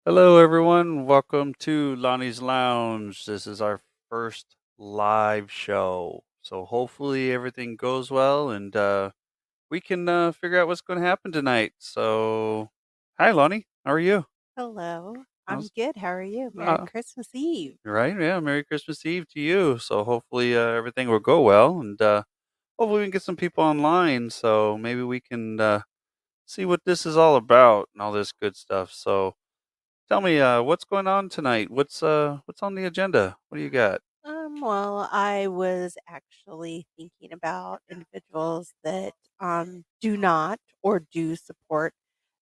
Hello, everyone. Welcome to Lonnie's Lounge. This is our first live show. So, hopefully, everything goes well and we can figure out what's going to happen tonight. So, hi, Lonnie. How are you? Hello. I'm How's, good. How are you? Merry uh, Christmas Eve. right? Yeah. Merry Christmas Eve to you. So, hopefully, everything will go well and hopefully, we can get some people online. So, maybe we can see what this is all about and all this good stuff. So, tell me, what's going on tonight? What's on the agenda? What do you got? Well, I was actually thinking about individuals that do not or do support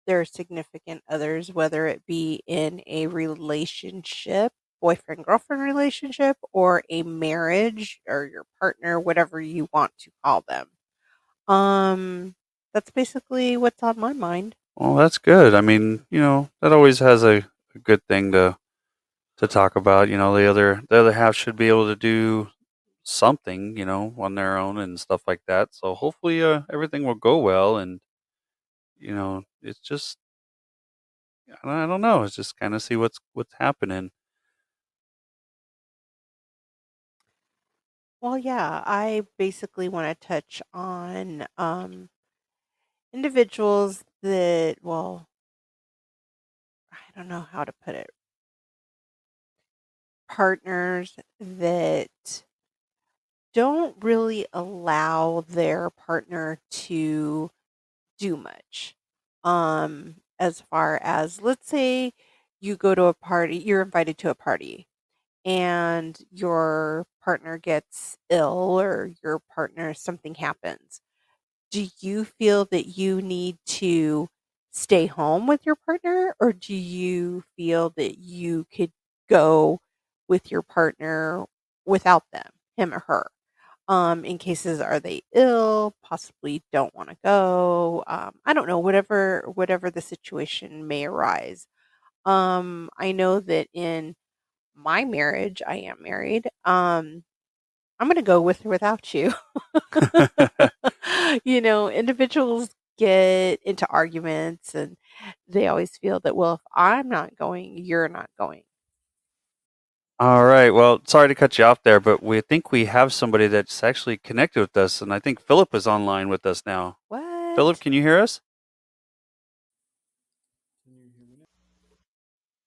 their significant others, whether it be in a relationship, boyfriend girlfriend relationship, or a marriage or your partner, whatever you want to call them. Um, that's basically what's on my mind. Well, that's good. I mean, that always has a good thing to talk about. The other half should be able to do something, on their own and stuff like that. So hopefully, everything will go well. And it's just I don't know. It's just kind of see what's happening. Well, yeah, I basically want to touch on individuals that, well, I don't know how to put it, partners that don't really allow their partner to do much. As far as, let's say you go to a party, you're invited to a party and your partner gets ill or your partner, something happens. Do you feel that you need to stay home with your partner, or do you feel that you could go with your partner without them, him or her? In cases, are they ill, possibly don't wanna go? I don't know, whatever the situation may arise. I know that in my marriage, I am married, I'm gonna go with or without you. Individuals get into arguments and they always feel that, well, if I'm not going, you're not going. All right. Well, sorry to cut you off there, but we think we have somebody that's actually connected with us, and I think Philip is online with us now. Philip, What? can you hear us?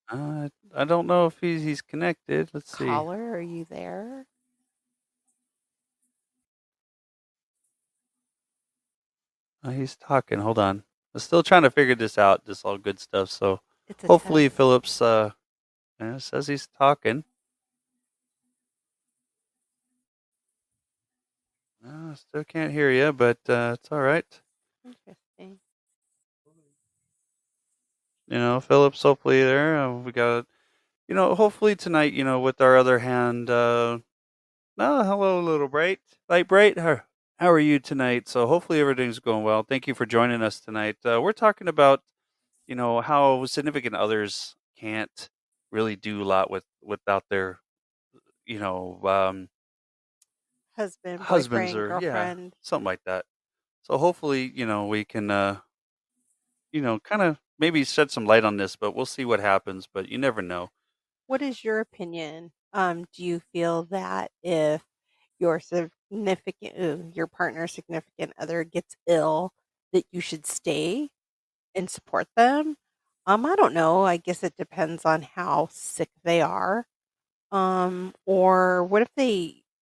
I don't know if he's connected. Let's see. Caller, are you there? He's talking. Hold on. I'm still trying to figure this out. This all good stuff. So It's a hopefully test. Phillips says he's talking. Still can't hear you, but it's all right. Interesting. Phillips. Hopefully there. We got. Hopefully tonight. With our other hand. Hello, little bright, light bright. How are you tonight? So hopefully everything's going well. Thank you for joining us tonight. We're talking about how significant others can't really do a lot without their you know Husband, husbands, boyfriend, or yeah, girlfriend. something like that. So hopefully we can kind of maybe shed some light on this, but we'll see what happens. But you never know. What is your opinion? Do you feel that if your partner's significant other gets ill, that you should stay and support them? I don't know. I guess it depends on how sick they are. Or what if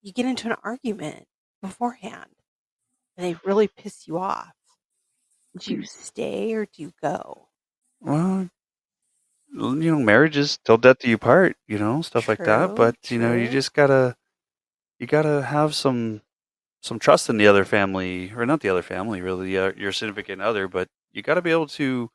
you get into an argument beforehand and they really piss you off? Do you stay or do you go? Well, marriage is till death do you part. Stuff like that. True, But you true. just gotta have some trust in the other family, or not the other family, really, your significant other. But you got to be able to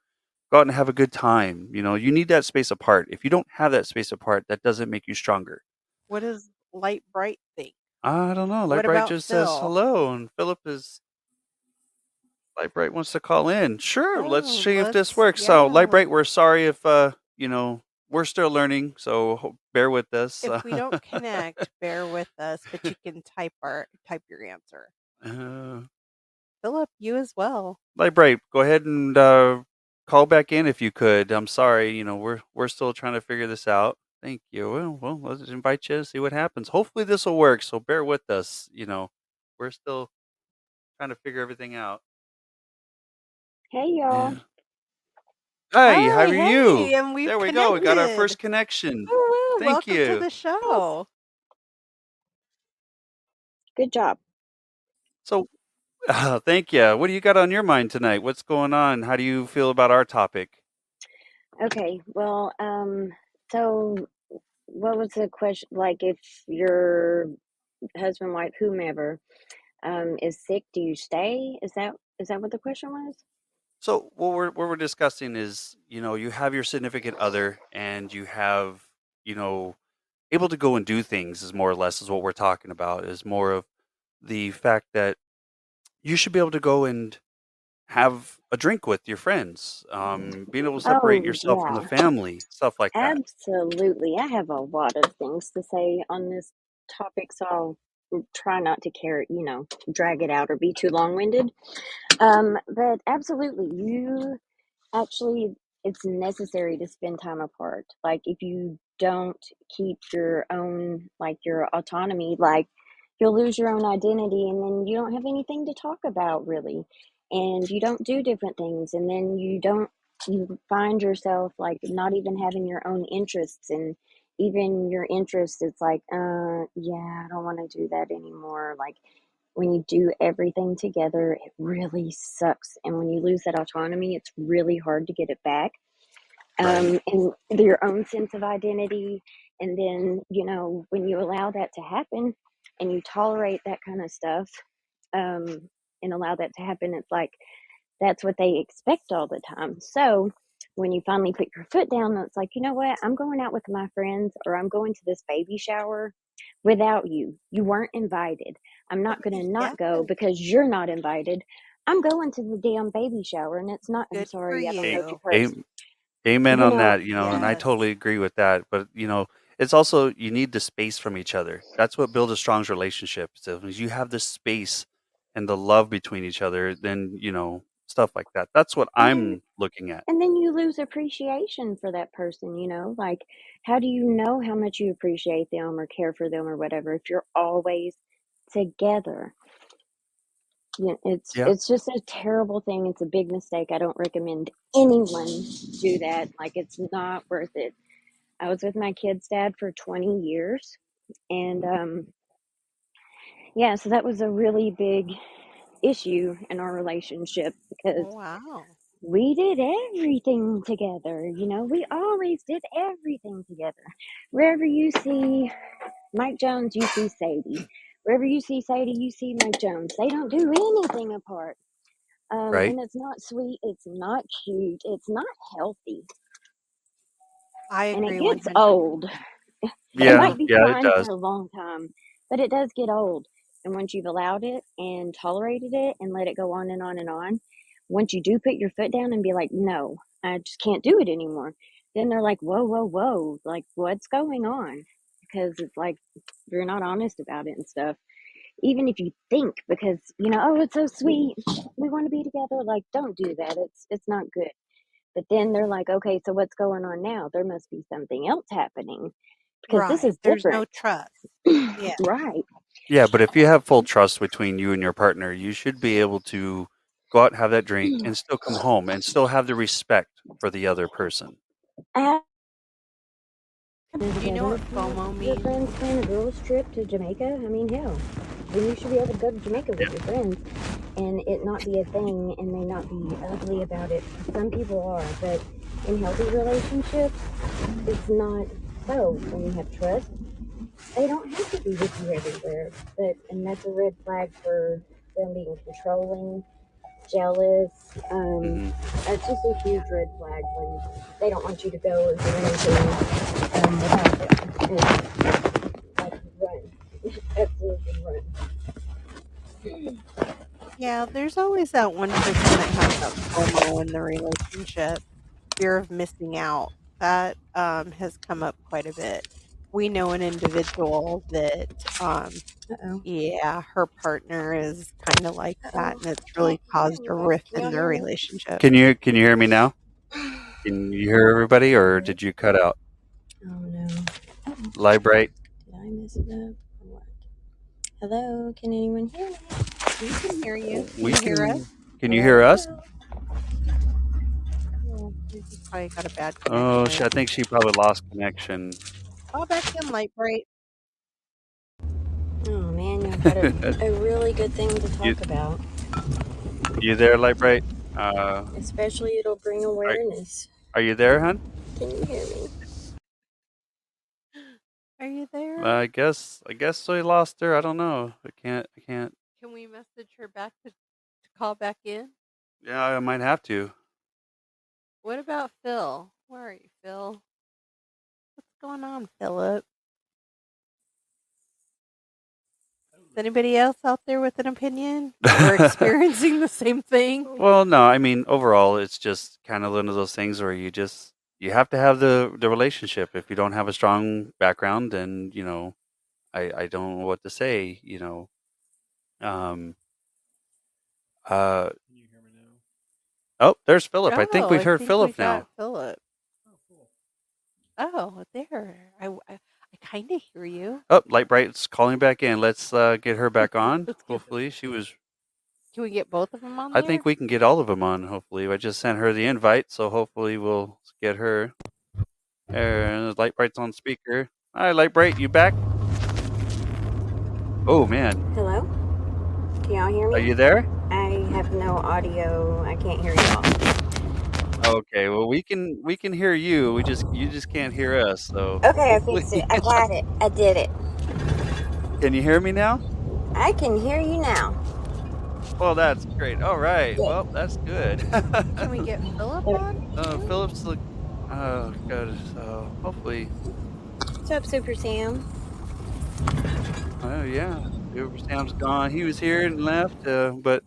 go out and have a good time. You need that space apart. If you don't have that space apart, that doesn't make you stronger. What does Light Bright think? I don't know. What Lightbright about just says Phil? hello, and Philip is Lightbright wants to call in. Sure, let's Oh, see if this let's, works. So, yeah. Lightbright, we're sorry if we're still learning, so bear with us. If we don't connect, bear with us, but you can type your answer. uh, Philip, you as well. Lightbright, go ahead and call back in if you could. I'm sorry, we're still trying to figure this out. Thank you. Well, let's invite you to see what happens. Hopefully this will work, so bear with us. We're still trying to figure everything out. Hey y'all. Yeah. Hi, how are Hi, you? hey, and we've There we go. We got our connected. first connection. Woo, Thank welcome to you. the show. Good job. So, thank you. What do you got on your mind tonight? What's going on? How do you feel about our topic? Okay, well, so what was the question? Like, if your husband, wife, whomever, is sick, do you stay? Is that what the question was? So, what we're discussing is, you have your significant other, and you have, you know, able to go and do things is more or less is what we're talking about. Is more of the fact that you should be able to go and have a drink with your friends, being able to separate Oh, yourself from the yeah, family, stuff like that. absolutely. I have a lot of things to say on this topic, so I'll try not to drag it out or be too long-winded. But absolutely, actually, it's necessary to spend time apart. Like, if you don't keep your own, like, your autonomy, like, you'll lose your own identity, and then you don't have anything to talk about, really. And you don't do different things, and then you find yourself, like, not even having your own interests. And even your interests, it's like, yeah, I don't want to do that anymore. Like, when you do everything together, it really sucks. And when you lose that autonomy, it's really hard to get it back. Right. And your own sense of identity. And then, when you allow that to happen and you tolerate that kind of stuff, um, and allow that to happen, it's like that's what they expect all the time. So when you finally put your foot down, it's like, you know what? I'm going out with my friends, or I'm going to this baby shower without you. You weren't invited. I'm not going to Yes, not go because you're not invited. I'm going to the damn baby shower, and it's not, I'm good for sorry, I don't A- know to you. curse. a- Amen You on know, that. And I Yes, totally agree with that. But it's also you need the space from each other. That's what builds a strong relationship. So if you have the space and the love between each other, then stuff like that. That's what and then I'm looking at. and then you lose appreciation for that person, like, how do you know how much you appreciate them or care for them or whatever if you're always together? Yeah. It's just a terrible thing. It's a big mistake. I don't recommend anyone do that. Like, it's not worth it. I was with my kid's dad for 20 years, and yeah, so that was a really big issue in our relationship because wow. we did everything together. We always did everything together. Wherever you see Mike Jones, you see Sadie. Wherever you see Sadie, you see Mike Jones. They don't do anything apart. Right. And it's not sweet, it's not cute, it's not healthy, I and it agree gets 100%. old. It Yeah. might Yeah, be Yeah. It fine for does. a long time, but it does get old. And once you've allowed it and tolerated it and let it go on and on and on, once you do put your foot down and be like, no, I just can't do it anymore, then they're like, whoa, whoa, whoa, like, what's going on? Because it's like you're not honest about it and stuff. Even if you think, because oh, it's so sweet, we want to be together, like, don't do that. It's not good. But then they're like, okay, so what's going on now? There must be something else happening because this right. is There's no different. trust. Yeah, Right. Yeah. But if you have full trust between you and your partner, you should be able to go out and have that drink and still come home and still have the respect for the other person. do you know Together, what FOMO your means? friends plan a girls trip to Jamaica. I mean, hell, then you should be able to go to Jamaica with your friends and it not be a thing and they not be ugly about it. Some people are, but in healthy relationships, it's not so. When you have trust, they don't have to be with you everywhere. And that's a red flag for them being controlling, jealous. Hmm. It's just a huge red flag when they don't want you to go or do anything without them. Like, run, absolutely run. Yeah, there's always that one person that has that FOMO in the relationship, fear of missing out. That has come up quite a bit. We know an individual that, Uh oh. yeah, her partner is kind of like Uh that, oh. and it's Oh, really you got caused me a back. rift Can in y'all their hear me? relationship. Can you hear me now? Can you hear everybody, or did you cut out? Oh no. Librite. Did I mess it up or what? Hello, can anyone hear me? We can hear you. Can We you hear us? Can you hear us? Hello? Oh, we just probably got a bad Oh, connection. I think she probably lost connection. Call back in, Lightbright. Oh man, y'all got a really good thing to You talk about. you there, Librite? Especially it'll bring awareness. Are you there, hon? Can you hear me? Are you there? I guess we lost her. I don't know. I can't. Can we message her back to call back in? Yeah, I might have to. What about Phil? Where are you, Phil? What's going on, Philip? Is anybody else out there with an opinion or experiencing the same thing? Well, no, I mean overall, it's just kind of one of those things where you have to have the relationship. If you don't have a strong background, then I don't know what to say. Um. Uh. Can you hear me now? Oh, there's Philip. I think we've I heard think Philip we got now. Philip. Oh, cool. Oh, there. I kind of hear you. Oh, Lightbright's calling back in. Let's get her back on. Let's get- Hopefully, she was. Can we get both of them on I there? think we can get all of them on. Hopefully, I just sent her the invite, so hopefully we'll get her. There, Lightbright's on speaker. Hi, Lightbright, you back? Oh man, Hello? Can y'all hear me? are you there? I have no audio. I can't hear y'all. Okay, well we can hear you. You just can't hear us. So Okay, I hopefully, fixed it. I got it. I did it. can you hear me now? I can hear you now. Well, that's great. All right. Yeah. Well, that's good. Can we get Philip on? too? Phillips, look. Oh god. So hopefully. What's up, Super Sam? Oh yeah. Super Sam's gone. He was here and left, but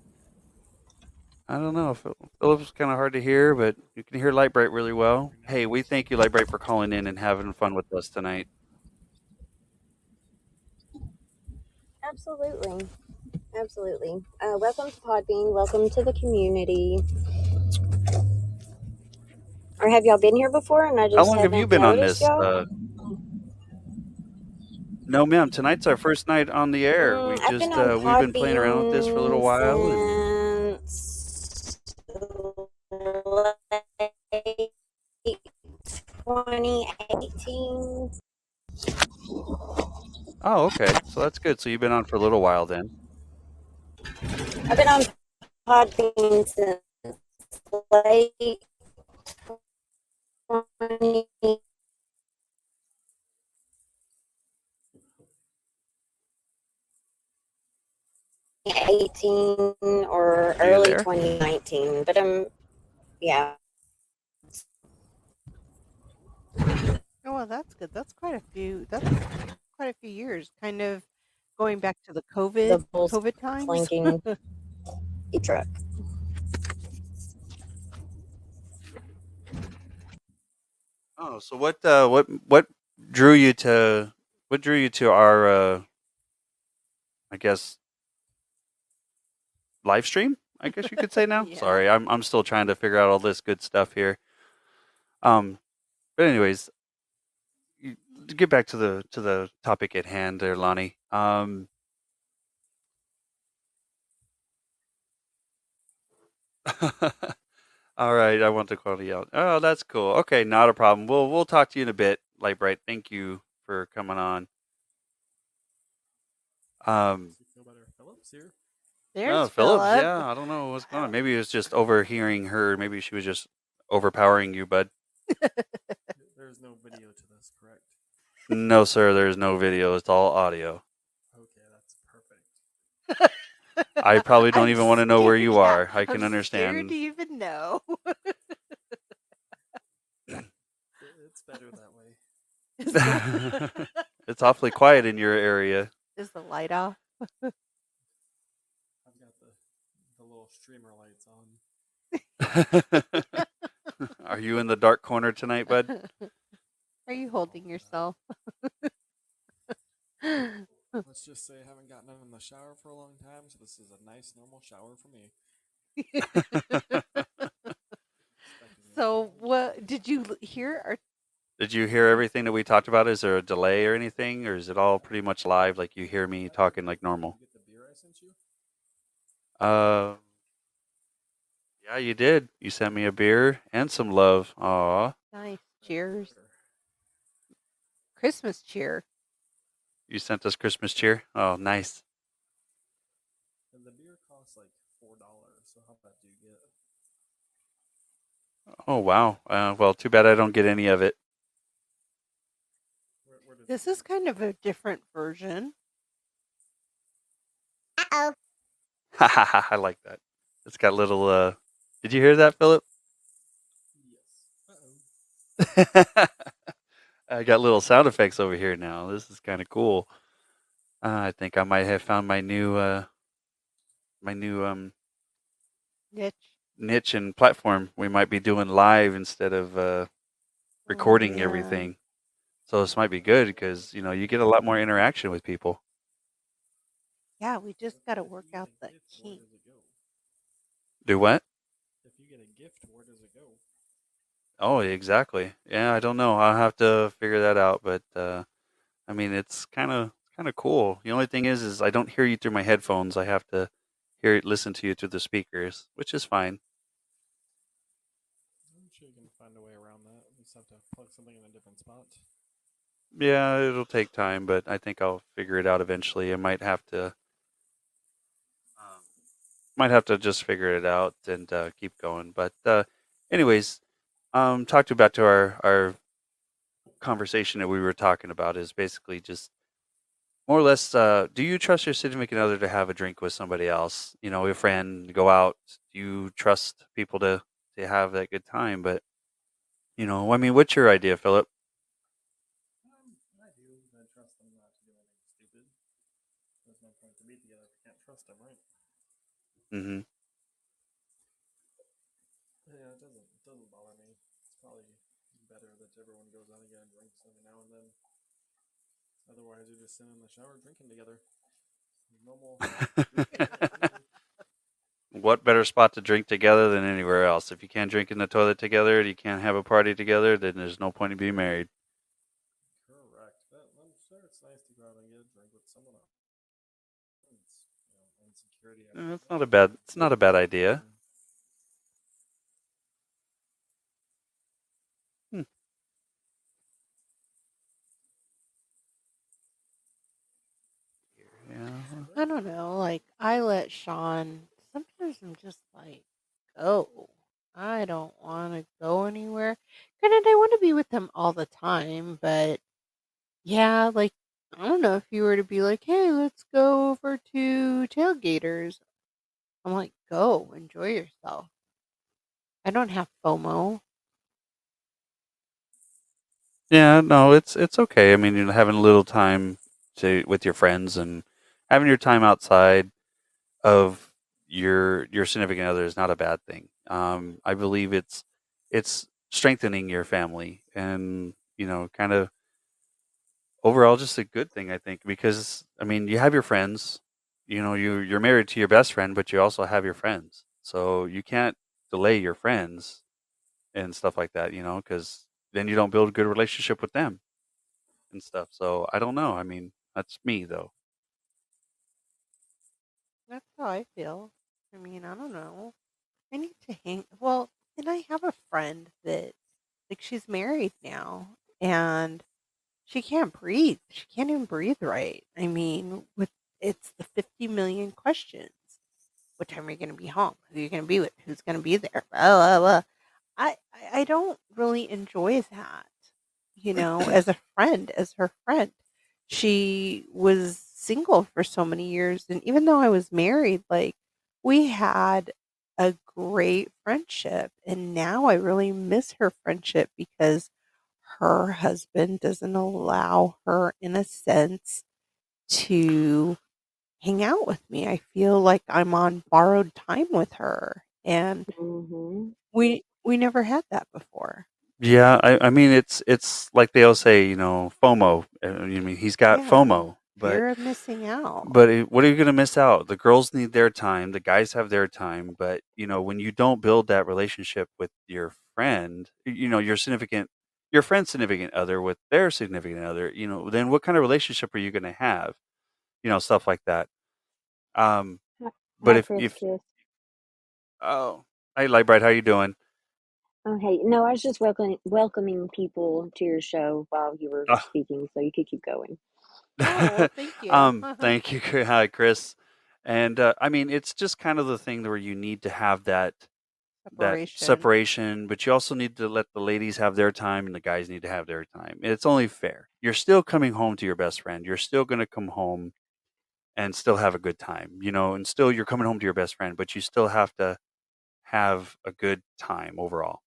I don't know. Phillips kind of hard to hear, but you can hear Lightbright really well. Hey, we thank you, Lightbright, for calling in and having fun with us tonight. Absolutely. Absolutely. Welcome to Podbean. Welcome to the community. Or have y'all been here before and I How just long have you haven't been on noticed this? y'all? No, ma'am. Tonight's our first night on the air. I've been on We've been playing around with this for a little while, and since late 2018. oh, okay. So that's good. So you've been on for a little while then. I've been on Podbean since late 2018 or Are you early there? 2019, but yeah. Oh, well, that's good. That's quite a few. That's quite a few years. Kind of going back to the The bulls COVID times. clinking a truck. Oh, so what drew you to our I guess live stream? I guess you could say now. Yeah. Sorry, I'm still trying to figure out all this good stuff here. But anyways, to get back to the topic at hand, there, Lonnie. All right, I want to call you out. Oh, that's cool. Okay, not a problem. We'll talk to you in a bit, Lightbright. Thank you for coming on. Does it feel better? Phillips here? There's Phillips. Philip. Yeah, I don't know what's going on. Maybe it was just overhearing her. Maybe she was just overpowering you, bud. There's no video to this, correct? No, sir. There's no video. It's all audio. Okay, that's perfect. I probably don't I'm even want to know where you scared- are. I can I'm Scared understand. to even know. It's better that way. It's awfully quiet in your area. Is the light off? I've got the little streamer lights on. Are you in the dark corner tonight, bud? Are you holding yourself? Let's just say I haven't gotten in the shower for a long time, so this is a nice normal shower for me. Expecting So, what did you hear? Or Did you hear everything that we talked about? Is there a delay or anything, or is it all pretty much live? Like you hear me talking like normal? You get the beer I sent you? Uh, yeah, you did. You sent me a beer and some love. Aw, nice. Cheers. Sure. Christmas cheer. you sent us Christmas cheer. Oh, nice. And the beer costs like $4. So how about do you get? Oh, wow. Well, too bad I don't get any of it. Where did This you is kind of a different version. Uh-oh. I like that. It's got little. Did you hear that, Philip? Yes. Uh-oh. I got little sound effects over here now. This is kind of cool. I think I might have found my new Niche. niche and platform. We might be doing live instead of recording Yeah. everything. So this might be good because you get a lot more interaction with people. Yeah, we just But got to if work you out get a the gift, where kinks. does it go? Do what? If you get a gift, where does it go? Oh, exactly. Yeah, I don't know. I'll have to figure that out. But I mean, it's kind of cool. The only thing is I don't hear you through my headphones. I have to listen to you through the speakers, which is fine. I'm sure you can find a way around that. You just have to plug something in a different spot. Yeah, it'll take time, but I think I'll figure it out eventually. I might have to just figure it out and keep going. But anyways, talk to back to our conversation that we were talking about is basically just more or less. Do you trust your significant other to have a drink with somebody else? Your friend, go out. Do you trust people to have that good time? But I mean, what's your idea, Philip? I do. I trust them not to do anything stupid. There's no point to be together if you can't trust them, right? Mm-hmm. Yeah, it doesn't bother me. It's probably better that everyone goes out and get drinks every now and then. Otherwise, you're just sitting in the shower drinking together. Normal. What better spot to drink together than anywhere else? If you can't drink in the toilet together, you can't have a party together, then there's no point in being married. Correct. But I'm sure it's nice to go out and get a drink with someone else. Insecurity after It's that. not a bad. It's not a bad idea. Hmm. Yeah. I don't know. Like, I let Sean, sometimes I'm just like, go. I don't want to go anywhere. Granted, I want to be with him all the time, but yeah, like, I don't know if you were to be like, hey, let's go over to Tailgaters. I'm like, go, enjoy yourself. I don't have FOMO. Yeah. No, it's okay. I mean, having a little time with your friends and having your time outside of your significant other is not a bad thing. I believe it's strengthening your family and kind of overall just a good thing I think because I mean you have your friends, you're married to your best friend, but you also have your friends, so you can't delay your friends and stuff like that, because then you don't build a good relationship with them and stuff. So I don't know. I mean, that's me though. That's how I feel. I mean, I don't know. I need to hang. Well, and I have a friend that, like, she's married now, and she can't breathe. She can't even breathe right. I mean, with it's the 50 million questions. What time are you going to be home? Who are you going to be with? Who's going to be there? Blah, blah, blah. I don't really enjoy that, as a friend, as her friend. She was single for so many years, and even though I was married, like, we had a great friendship, and now I really miss her friendship because her husband doesn't allow her, in a sense, to hang out with me. I feel like I'm on borrowed time with her, and Mm-hmm. we never had that before. Yeah, I mean it's like they all say, FOMO. I mean, he's got Yeah, FOMO, but fear of missing out. what are you going to miss out? The girls need their time, the guys have their time, but when you don't build that relationship with your friend, your friend's significant other with their significant other, then what kind of relationship are you going to have? Stuff like that. Um, but Hi, if Chris. oh, hey, Lightbright, how you doing? Oh, hey. No, I was just welcoming people to your show while you were speaking, so you could keep going. Oh, well, thank you. Thank you. Hi, Chris. And I mean, it's just kind of the thing where you need to have that Separation. separation, but you also need to let the ladies have their time and the guys need to have their time. It's only fair. You're still coming home to your best friend. You're still going to come home and still have a good time, and still you're coming home to your best friend, but you still have to have a good time overall.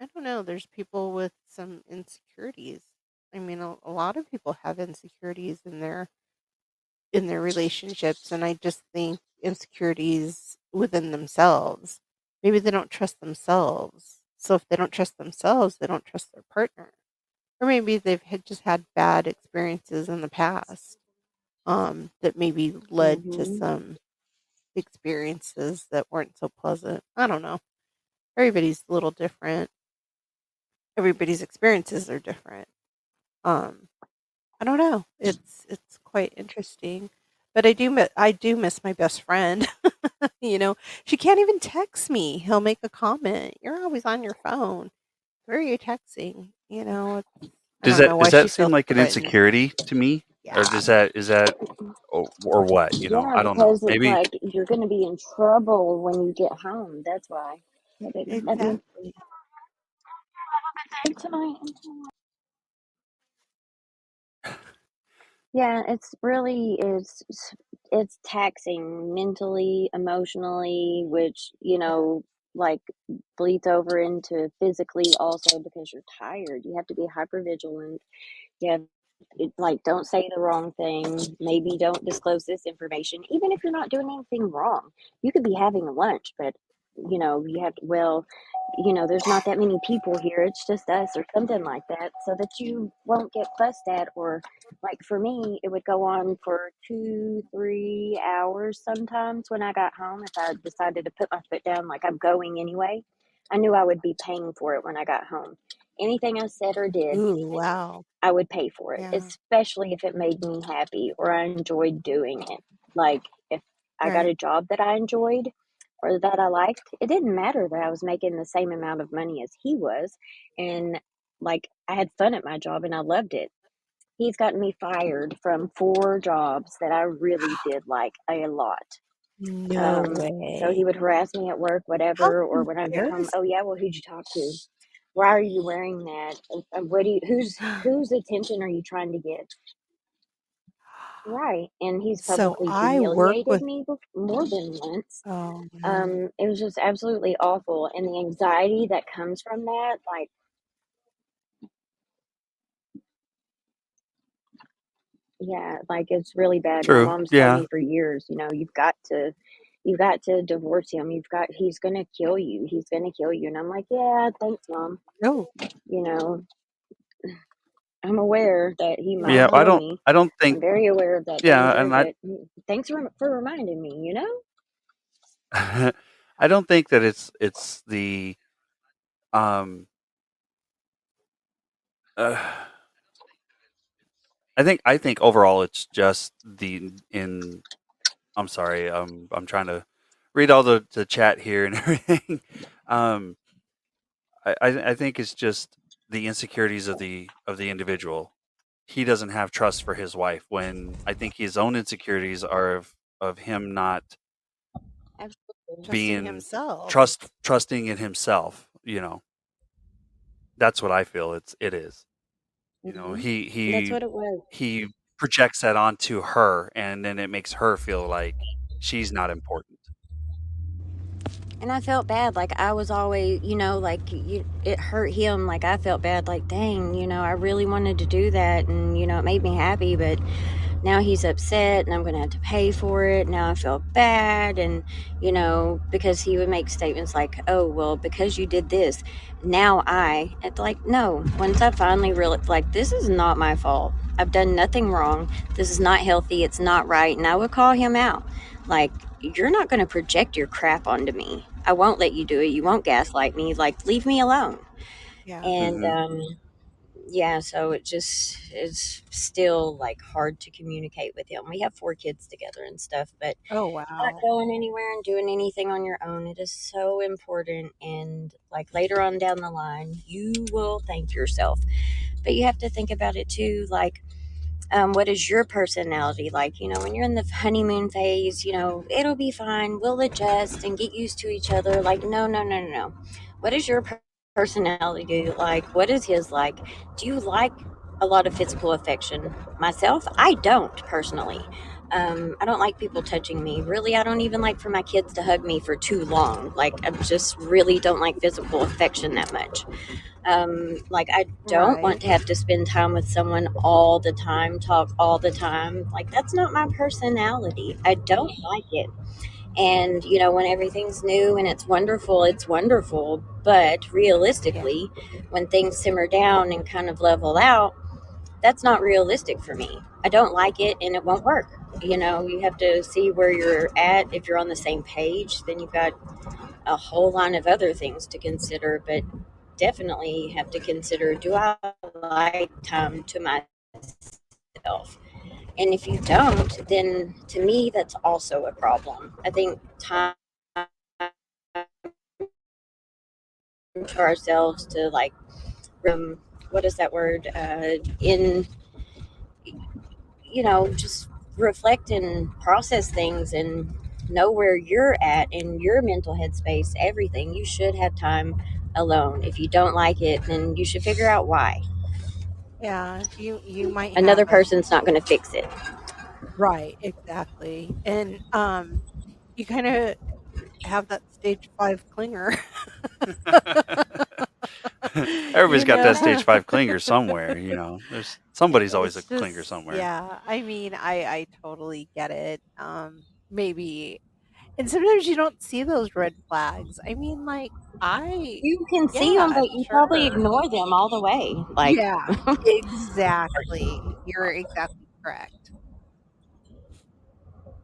I don't know. There's people with some insecurities. I mean, a lot of people have insecurities in their relationships, and I just think insecurities within themselves. Maybe they don't trust themselves. So if they don't trust themselves, they don't trust their partner. Or maybe they've just had bad experiences in the past that maybe led to some experiences that weren't so pleasant. I don't know. Everybody's a little different. Everybody's experiences are different. I don't know. It's quite interesting, but I do miss my best friend. She can't even text me. He'll make a comment. You're always on your phone. Where are you texting? I Does don't know why that she seem feels like an threatened. insecurity to me? Or Yeah. is that or what? Yeah, I don't know. because it's Maybe like you're going to be in trouble when you get home. That's why. Yeah, baby. Love you. Exactly. Good tonight. Yeah, it's taxing mentally, emotionally, which, like bleeds over into physically also because you're tired. You have to be hyper vigilant. You have like don't say the wrong thing. Maybe don't disclose this information, even if you're not doing anything wrong. You could be having a lunch, but you have to, well, there's not that many people here. It's just us or something like that, so that you won't get fussed at. Or like for me, it would go on for 2-3 hours sometimes when I got home. If I decided to put my foot down, like I'm going anyway, I knew I would be paying for it when I got home. Anything I said or did, Ooh, wow. I would pay for it, Yeah. especially if it made me happy or I enjoyed doing it. Like if I got Right. a job that I enjoyed or that I liked, it didn't matter that I was making the same amount of money as he was. And like I had fun at my job and I loved it. He's gotten me fired from 4 jobs that I really did like a lot. No So he way. would harass me at work, How whatever, or when I get home, embarrassing. oh yeah, well, who'd you talk to? Why are you wearing that? What do you, whose attention are you trying to get? Right. And he's So publicly I work humiliated with me more than once. oh, man. It was just absolutely awful. And the anxiety that comes from that, like, yeah, like it's really bad. My true. mom's told Yeah. me for years, you've got to divorce him. He's gonna kill you. He's gonna kill you. And I'm like, yeah, thanks, Mom. No. You know, I'm aware that he might Yeah, Yeah. kill me. I don't I'm think very aware of that yeah, danger, and I but thanks for reminding me. I don't think that it's the um uh, I think overall it's just the in I'm sorry, I'm trying to read all the chat here and everything. Um I think it's just the insecurities of the individual. He doesn't have trust for his wife when I think his own insecurities are of him not Absolutely. Trusting being himself. trusting in himself. That's what I feel it is. Hmm. He That's what it was. he projects that onto her and then it makes her feel like she's not important. And I felt bad. Like I was always, like it hurt him. Like I felt bad. Like, dang, I really wanted to do that, and it made me happy. But now he's upset, and I'm going to have to pay for it. Now I feel bad, and because he would make statements like, "Oh, well, because you did this, now it's like, no. Once I finally realized, like, this is not my fault. I've done nothing wrong. This is not healthy. It's not right, and I would call him out. Like, you're not going to project your crap onto me. I won't let you do it. You won't gaslight me. Like, leave me alone. Yeah. And Hmm. yeah, so it just is still like hard to communicate with him. We have 4 kids together and stuff, but Oh, not wow. going anywhere and doing anything on your own. It is so important. And like later on down the line, you will thank yourself. But you have to think about it too. Like, what is your personality like? When you're in the honeymoon phase, it'll be fine. We'll adjust and get used to each other. Like, no, no, no, no, no. What is your personality like? What is his like? Do you like a lot of physical affection? Myself, I don't personally. I don't like people touching me. Really, I don't even like for my kids to hug me for too long. Like, I just really don't like physical affection that much. Like, I don't want Right. to have to spend time with someone all the time, talk all the time. Like, that's not my personality. I don't like it. And when everything's new and it's wonderful. But Yeah. realistically, when things simmer down and kind of level out, that's not realistic for me. I don't like it and it won't work. You have to see where you're at. If you're on the same page, then you've got a whole line of other things to consider. But definitely have to consider, do I like time to myself? And if you don't, then to me, that's also a problem. I think time to ourselves to like, what is that word? Just reflect and process things and know where you're at in your mental headspace, everything. You should have time alone. If you don't like it, then you should figure out why. Yeah. You might Another have a person's not going to fix it. right, exactly. And you kind of have that stage 5 clinger. Everybody's You got that stage know. 5 clinger somewhere. There's somebody's always a It's clinger just somewhere. yeah, I mean, I totally get it. Maybe and sometimes you don't see those red flags. I mean, like, I You can see them, yeah, but you probably sure. ignore them all the way. Like, Yeah, exactly. You're exactly correct.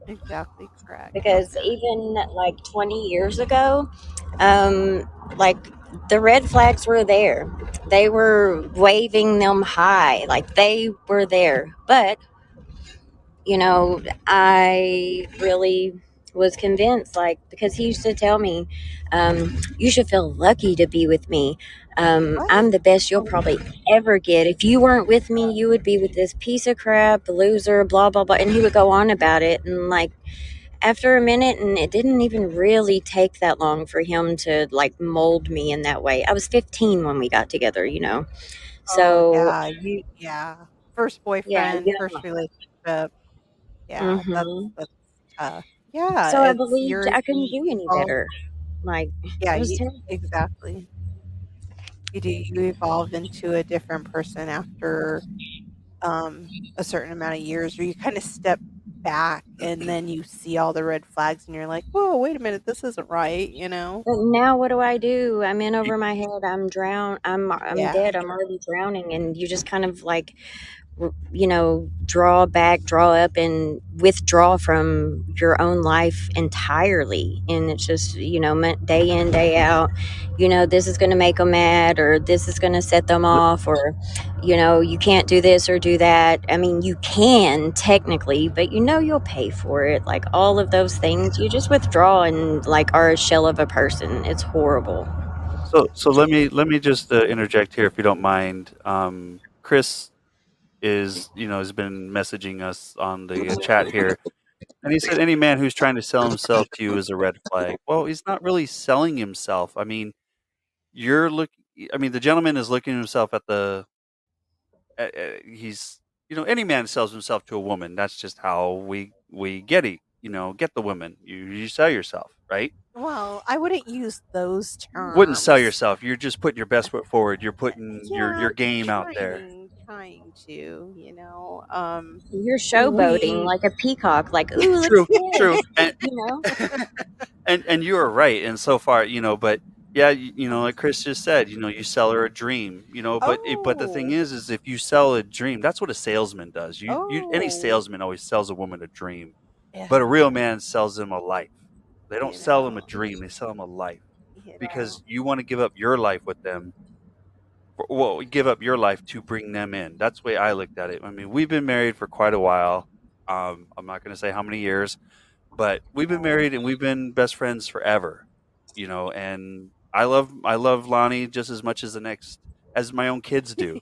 Exactly correct. because even like 20 years ago, like the red flags were there. They were waving them high, like they were there. But I really was convinced, like, because he used to tell me, you should feel lucky to be with me. What? I'm the best you'll probably ever get. If you weren't with me, you would be with this piece of crap, loser, blah, blah, blah. And he would go on about it. And, like, after a minute, and it didn't even really take that long for him to, like, mold me in that way. I was 15 when we got together. Oh, So, yeah, yeah. First yeah, boyfriend, first relationship. Yeah, hmm that's tough. Yeah, so I it's believed I couldn't you do any evolve. better. Like, Yeah, it was you terrible. exactly. You evolve into a different person after a certain amount of years, or you kind of step back and then you see all the red flags and you're like, whoa, wait a minute, this isn't right, you know? But now what do I do? I'm in over my head. I'm drowned. I'm Yeah. dead. I'm already drowning. And you just kind of like, draw back, draw up, and withdraw from your own life entirely. And it's just, day in, day out, this is going to make them mad, or this is going to set them off, or, you can't do this or do that. I mean, you can technically, but you'll pay for it. Like all of those things, you just withdraw and like are a shell of a person. It's horrible. So let me just interject here if you don't mind. Chris has been messaging us on the chat here, and he said any man who's trying to sell himself to you is a red flag. Well, he's not really selling himself. I mean, you're look. I mean, the gentleman is looking himself at the. He's any man sells himself to a woman. That's just how we get the women. You sell yourself, right? Well, I wouldn't use those Wouldn't sell terms. yourself. You're just putting your best foot forward. You're putting your Yeah, your game out there. trying to, you know. You're showboating We like a peacock, like, ooh, look True, at this, true, and you know? and you are right. And so far, but yeah, like Chris just said, you sell her a dream, but the thing oh, is if you sell a dream, that's what a salesman does. Any oh, salesman always sells a woman a dream, but a yeah. real man sells them a life. They don't you sell them a know. dream; they sell them a life You know. because you want to give up your life with them. Well, give up your life to bring them in. That's the way I looked at it. I mean, we've been married for quite a while. I'm not going to say how many years, but we've been Yeah. married and we've been best friends forever. And I love Lonnie just as much as as my own kids do.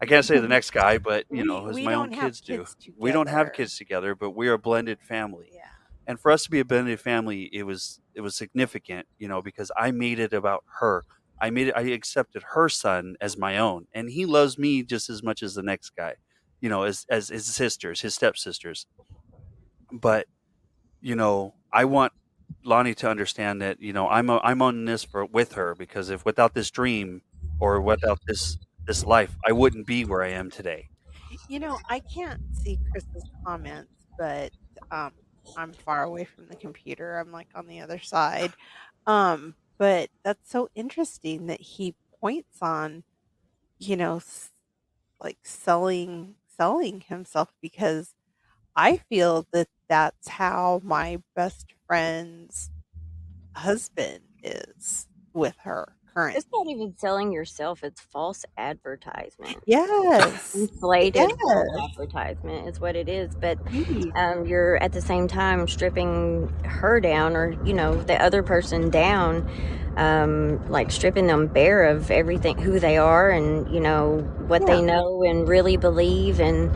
I can't say the next guy, but as We my own don't have kids do. kids We don't have together. kids together, but we are a blended family. Yeah. And for us to be a blended family, it was significant, because I made it about her. I accepted her son as my own, and he loves me just as much as the next guy, as his sisters, his stepsisters. But I want Lonnie to understand that I'm on this for with her because if without this dream or without this life, I wouldn't be where I am today. I can't see Chris's comments, but um, I'm far away from the computer. I'm like on the other side. But that's so interesting that he points on, you know, s- like selling himself because I feel that that's how my best friend's husband is with her It's not currently. even selling yourself, it's false advertisement. Yes. Inflated false Yes. advertisement is what it is. But Indeed. you're at the same time stripping her down, or the other person down, like stripping them bare of everything, who they are, and what Yeah. they know and really believe, and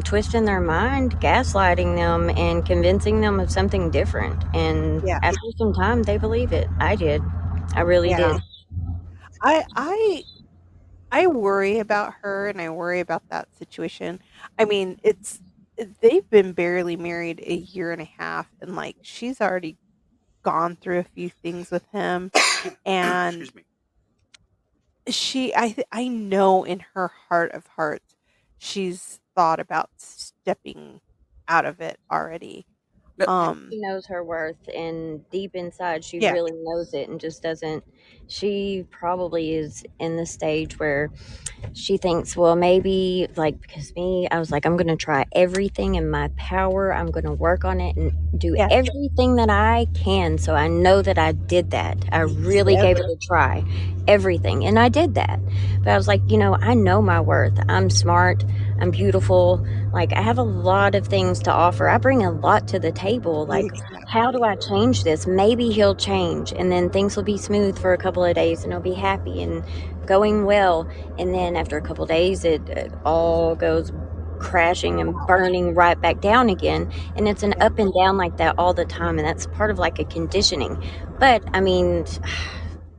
twisting their mind, gaslighting them, and convincing them of something different. And Yeah. after some time, they believe it. I did. I really Yeah. did. I I I worry about her and I worry about that situation. I mean, they've been barely married a year and a half and like she's already gone through a few things with him and Excuse me. I know in her heart of hearts she's thought about stepping out of it already. No, She knows her worth, and deep inside she Yeah. really knows it, and just doesn't. She probably is in the stage where she thinks, well, maybe, like, because me, I was like, I'm going to try everything in my power. I'm going to work on it and do Yes. everything that I can. So I know that I did that. I really Yes. gave it a try, everything. And I did that. But I was like, I know my worth. I'm smart. I'm beautiful. Like, I have a lot of things to offer. I bring a lot to the table. Like, how do Exactly. I change this? Maybe he'll change, and then things will be smooth for a couple of days, and he'll be happy and going well. And then after a couple of days, it all goes crashing and burning right back down again. And it's an Yeah. up and down like that all the time. And that's part of like a conditioning. But I mean,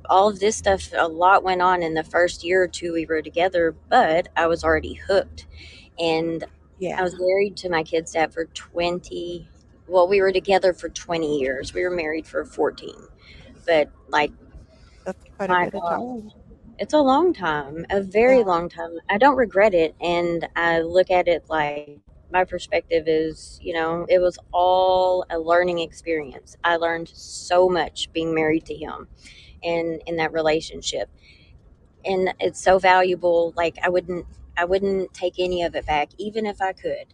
all of this stuff, a lot went on in the first year or two we were together, but I was already hooked. And I Yeah. was married to my kid's dad for 20. Well, we were together for 20 years. We were married for 14. But like, That's quite a my bit of God, time. it's a long time, a very Yeah. long time. I don't regret it. And I look at it like, my perspective is, it was all a learning experience. I learned so much being married to him and in that relationship. And it's so valuable. Like, I wouldn't take any of it back, even if I could.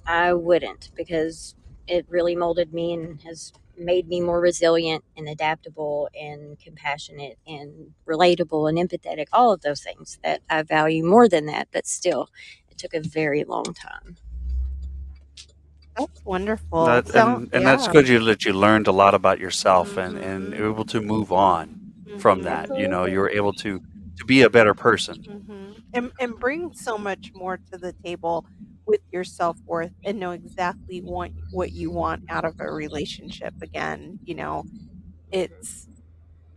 I wouldn't, because it really molded me and has made me more resilient and adaptable and compassionate and relatable and empathetic, all of those things that I value more than that. But still, it took a very long time. That's wonderful. that So, and that's yeah. good that you learned a lot about yourself and Mhm. able to move on from that. Mhm. You were Absolutely. able to be a better person. And bring so much more to the table with your self-worth and know exactly what you want out of a relationship again, it's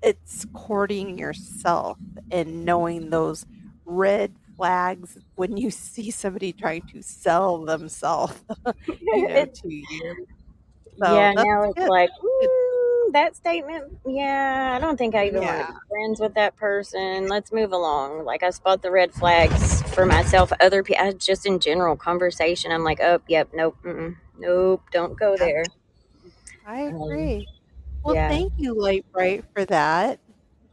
it's courting yourself and knowing those red flags when you see somebody trying to sell themselves, to you. So Yeah, that's now it's good. like, Good. that statement, yeah, I don't think I even want to Yeah. be friends with that person. Let's move along. Like, I spot the red flags for myself, other people, just in general conversation. I'm like, oh, yep, nope, nope, don't go Yeah. there. I Um, agree. Well, yeah. thank you, Light Bright, for that.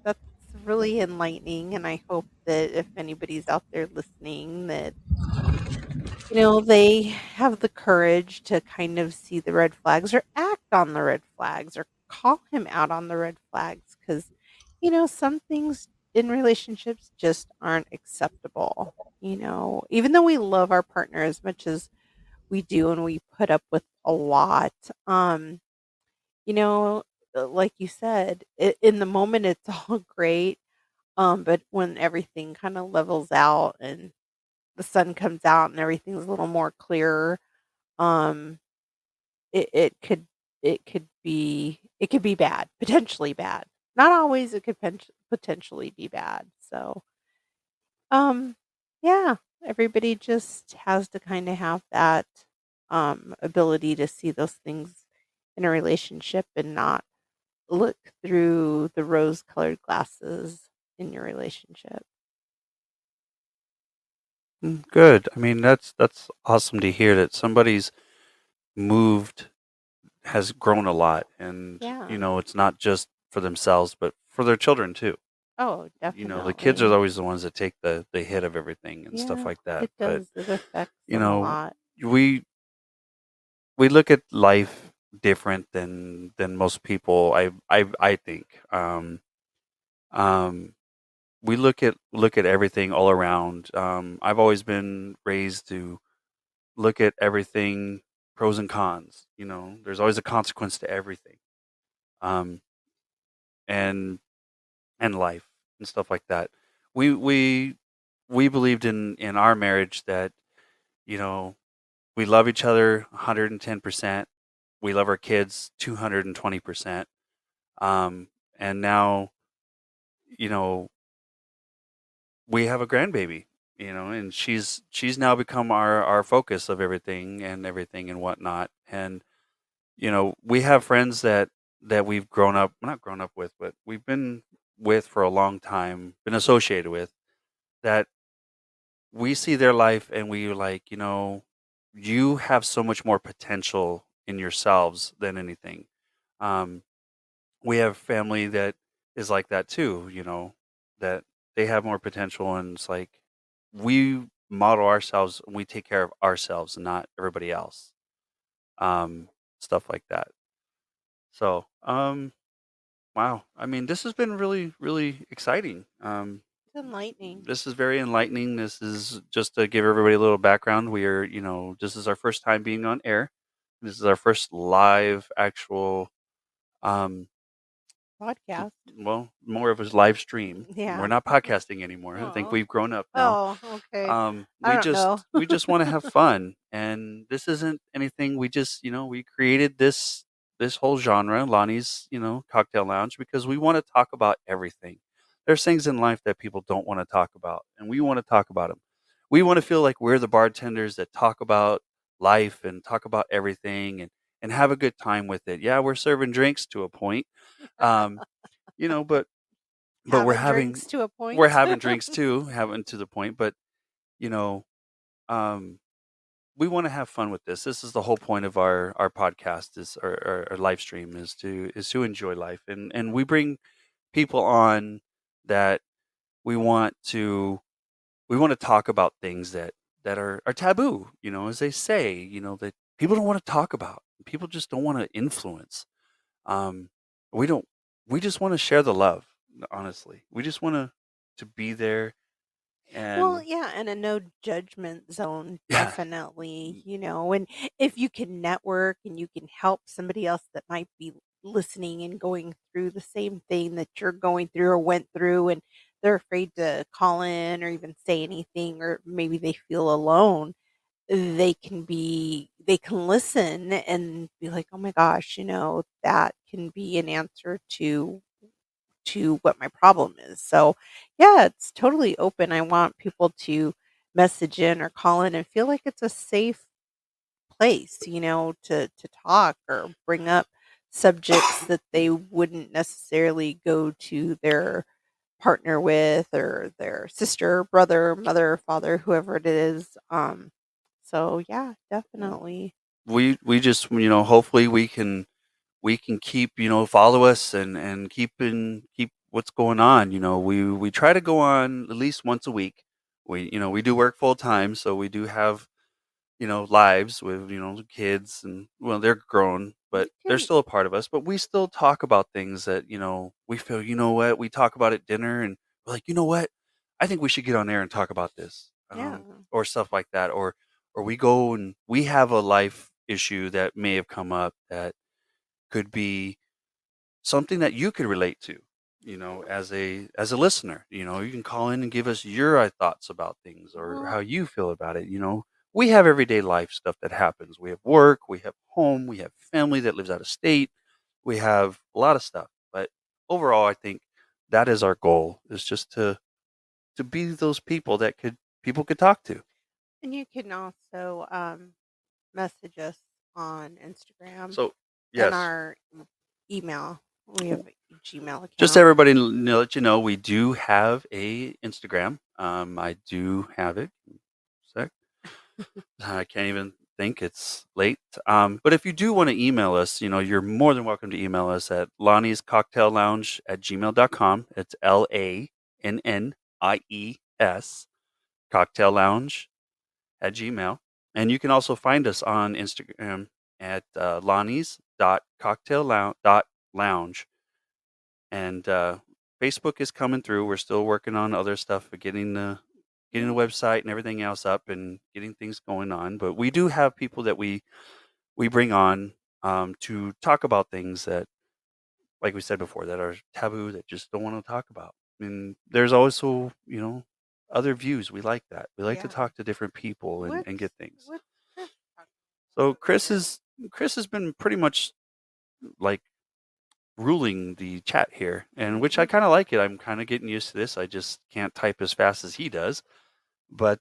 That's really enlightening, and I hope that if anybody's out there listening, that they have the courage to kind of see the red flags or act on the red flags or call him out on the red flags because, you know, some things in relationships just aren't acceptable. You know, even though we love our partner as much as we do and we put up with a lot, you know, like you said, in the moment it's all great. But when everything kind of levels out and the sun comes out and everything's a little more clearer, um, it, it could it could be bad, potentially bad. Not always. It could potentially be bad. So, um, yeah, everybody just has to kind of have that ability to see those things in a relationship and not look through the rose-colored glasses in your relationship. Good. I mean, that's awesome to hear that somebody's moved has grown a lot, and Yeah. it's not just for themselves, but for their children too. Oh, The kids are definitely. always the ones that take the hit of everything and stuff Yeah, like that. it But does. It affects you them a know, lot. we we look at life different than most people. I think. Um, we look at everything all around. I've always been raised to look at everything pros and cons. There's always a consequence to everything. Um, and and life and stuff like that. We we we believed in our marriage that you know we love each other 110%. We love our kids 220%. Um, and now you know we have a grandbaby. And she's now become our focus of everything and whatnot. And we have friends that we've grown up, not grown up with, but we've been with for a long time, been associated with, that we see their life and we like, you have so much more potential in yourselves than anything. Um, we have family that is like that too, that they have more potential, and it's like we model ourselves and we take care of ourselves and not everybody else. Um, Stuff like that. So, wow. I mean, this has been really, really exciting. It's enlightening. This is very enlightening. This is just to give everybody a little background. We are, this is our first time being on air. This is our first live actual, um, Podcast. well, more of a live stream. We're Yeah. not podcasting anymore. I think Oh. we've grown up now. Oh, okay. I We don't just know. we just want to have fun, and this isn't anything. We just we created this whole genre, Lonnie's Cocktail Lounge, because we want to talk about everything. There's things in life that people don't want to talk about, and we want to talk about them. We want to feel like we're the bartenders that talk about life and talk about everything and have a good time with it. Yeah, we're serving drinks to a point, um, but we're Having having drinks to a we're point. having drinks too, having to the point. But you know, um, we want to have fun with this. This is the whole point of our podcast, is our live stream, is to enjoy life, and we bring people on that we want to we want to talk about things that are taboo. As they say, that people don't want to talk about. People just don't want to influence. Um, we don't. We just want to share the love. Honestly, we just want to be there. Well, And yeah, and a no judgment zone, yeah, definitely, you know. And if you can network and you can help somebody else that might be listening and going through the same thing that you're going through or went through, and they're afraid to call in or even say anything, or maybe they feel alone, they can listen and be like, oh my gosh, you know, that can be an answer to what my problem is. So, yeah, it's totally open. I want people to message in or call in and feel like it's a safe place, you know, to talk or bring up subjects that they wouldn't necessarily go to their partner with or their sister, brother, mother, father, whoever it is. So yeah, definitely. we just hopefully we can keep follow us and keep what's going on. We try to go on at least once a week. We do work full time, so we do have lives with, kids, and well, they're grown, but they're can, still a part of us. But we still talk about things that, we feel, what, we talk about at dinner and we're like, what, I think we should get on there and talk about this, yeah, or stuff like that. Or we go and we have a life issue that may have come up that could be something that you could relate to, as a listener. You can call in and give us your thoughts about things or well, how you feel about it. We have everyday life stuff that happens. We have work, we have home, we have family that lives out of state, we have a lot of stuff. But overall, I think that is our goal, is just to be those people that people could talk to. and you can also message us on Instagram So and yes, our email. We have a Gmail just account. everybody let you know, we do have a Instagram. I do have it. Sec. I can't even think, it's late. But if you do want to email us, you're more than welcome to email us at Lonnie's Cocktail Lounge at gmail.com. It's LANNIES Cocktail Lounge at Gmail. And you can also find us on Instagram at Lonnie's.cocktail.lounge. And Facebook is coming through. We're still working on other stuff, but getting the website and everything else up and getting things going on. But we do have people that we bring on to talk about things that, like we said before, that are taboo, that just don't want to talk about. And there's also, other views. We like that. We like to Yeah. talk to different people and get things. What's Chris talking So about? Chris has been pretty much like ruling the chat here, and which I kind of like it. I'm kind of getting used to this. I just can't type as fast as he does. But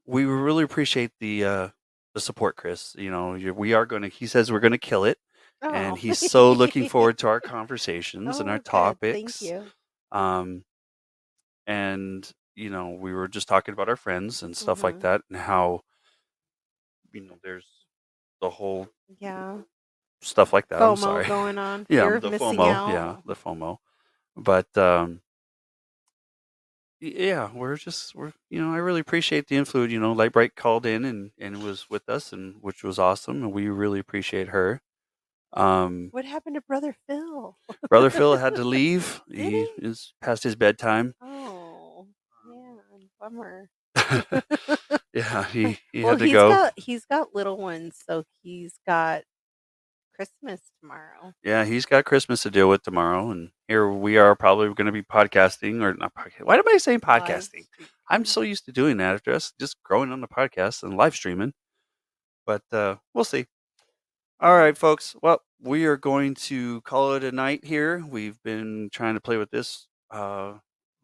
we really appreciate the support, Chris. We are going to. He says we're going to kill it, Oh. and he's so looking forward to our conversations and our good. topics. Thank you. And we were just talking about our friends and stuff like Mhm. that, and how there's the whole Yeah. stuff like that. I'm FOMO sorry. going on. Yeah, Fear of the missing FOMO. out. Yeah, the FOMO. But yeah, we're I really appreciate the influence. Light Bright called in and was with us, and which was awesome, and we really appreciate her. What happened to Brother Phil? Brother Phil had to leave. Did He he? is past his bedtime. Oh, man, bummer. Yeah, he Well, had to go. he's got little ones, so he's got Christmas tomorrow. Yeah, he's got Christmas to deal with tomorrow, and here we are probably going to be podcasting, or not podcast. Why am I saying podcasting? I'm so used to doing that after us just growing on the podcast and live streaming. But we'll see. All right, folks. Well, we are going to call it a night here. We've been trying to play with this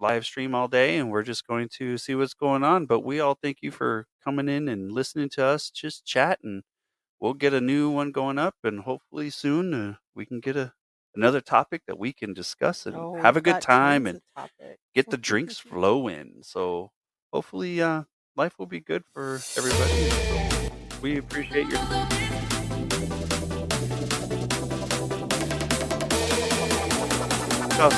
live stream all day, and we're just going to see what's going on. But we all thank you for coming in and listening to us just chat, and we'll get a new one going up, and hopefully soon we can get another topic that we can discuss and Oh, have a we've good got time tons and of topics. get the drinks flowing. So hopefully life will be good for everybody. So we appreciate your us.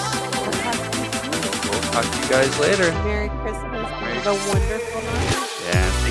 We'll talk to you guys later. Merry Christmas. Have a wonderful night. Yeah.